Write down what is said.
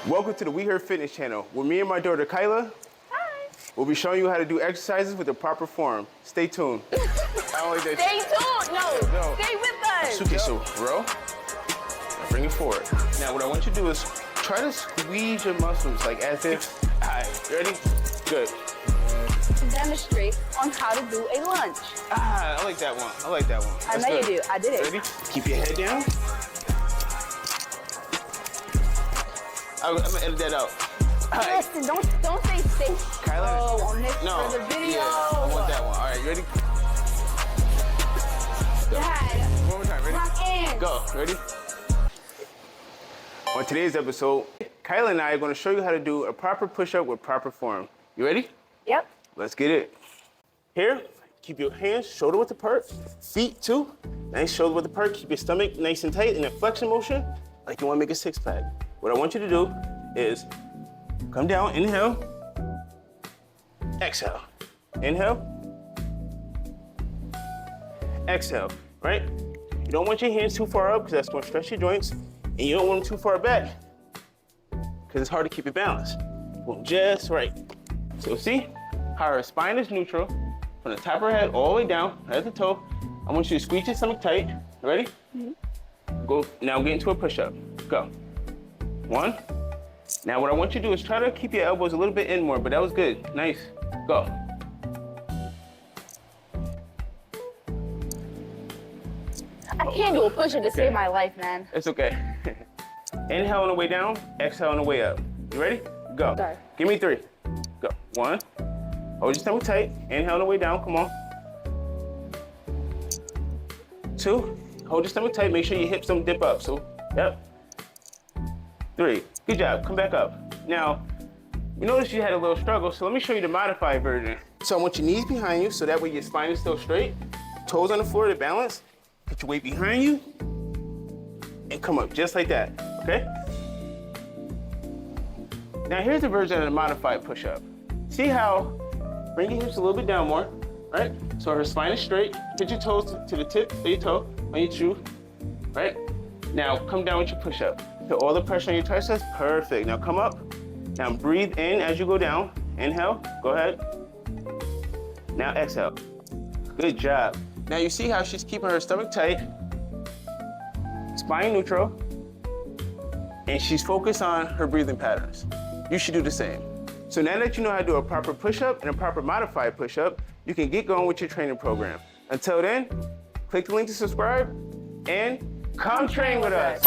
Welcome to the We Heard Fitness channel, where me and my daughter Kyla will be showing you how to do exercises with the proper form. Stay tuned. I don't like that. Stay tuned. No, stay with us. Okay, so row. Now bring it forward. Now what I want you to do is try to squeeze your muscles like as if. All right, you ready? Good. To demonstrate on how to do a lunge. I like that one. I like that one. I know you do. I did it. Ready? Keep your head down. I'm gonna edit that out. Right. Listen, don't say stay Kyla, on this no, for the video. Yeah, I want that one. All right, you ready? Go. Dad, One more time, ready? lock in. Go, ready? On today's episode, Kyla and I are gonna show you how to do a proper push-up with proper form. You ready? Yep. Let's get it. Here, keep your hands shoulder width apart, feet too. Nice shoulder width apart, keep your stomach nice and tight in a flexion motion, like you wanna make a six-pack. What I want you to do is come down, inhale, exhale. Inhale, exhale, right? You don't want your hands too far up because that's gonna stretch your joints, and you don't want them too far back because it's hard to keep it balanced. Boom, just right. So see how our spine is neutral from the top of our head all the way down, head to toe. I want you to squeeze your stomach tight. Ready? Mm-hmm. Go, now get into a push-up. Go. One. Now what I want you to do is try to keep your elbows a little bit in more, but that was good. Nice. Go. I can't do a push-up to save my life, man. It's okay. Inhale on the way down, exhale on the way up. You ready? Go. Sorry. Give me three. Go. One. Hold your stomach tight. Inhale on the way down. Come on. Two. Hold your stomach tight. Make sure your hips don't dip up. So, yep. Three. Good job. Come back up. Now, you notice you had a little struggle, so let me show you the modified version. So I want your knees behind you, so that way your spine is still straight. Toes on the floor to balance. Put your weight behind you, and come up just like that, okay? Now here's the version of the modified push-up. See how, bring your hips a little bit down more, right? So her spine is straight. Put your toes to the tip of your toe on your shoe, right? Now come down with your push-up. Put all the pressure on your triceps, perfect. Now come up. Now breathe in as you go down. Inhale, go ahead. Now exhale. Good job. Now you see how she's keeping her stomach tight, spine neutral, and she's focused on her breathing patterns. You should do the same. So now that you know how to do a proper push-up and a proper modified push-up, you can get going with your training program. Until then, click the link to subscribe and come train with us.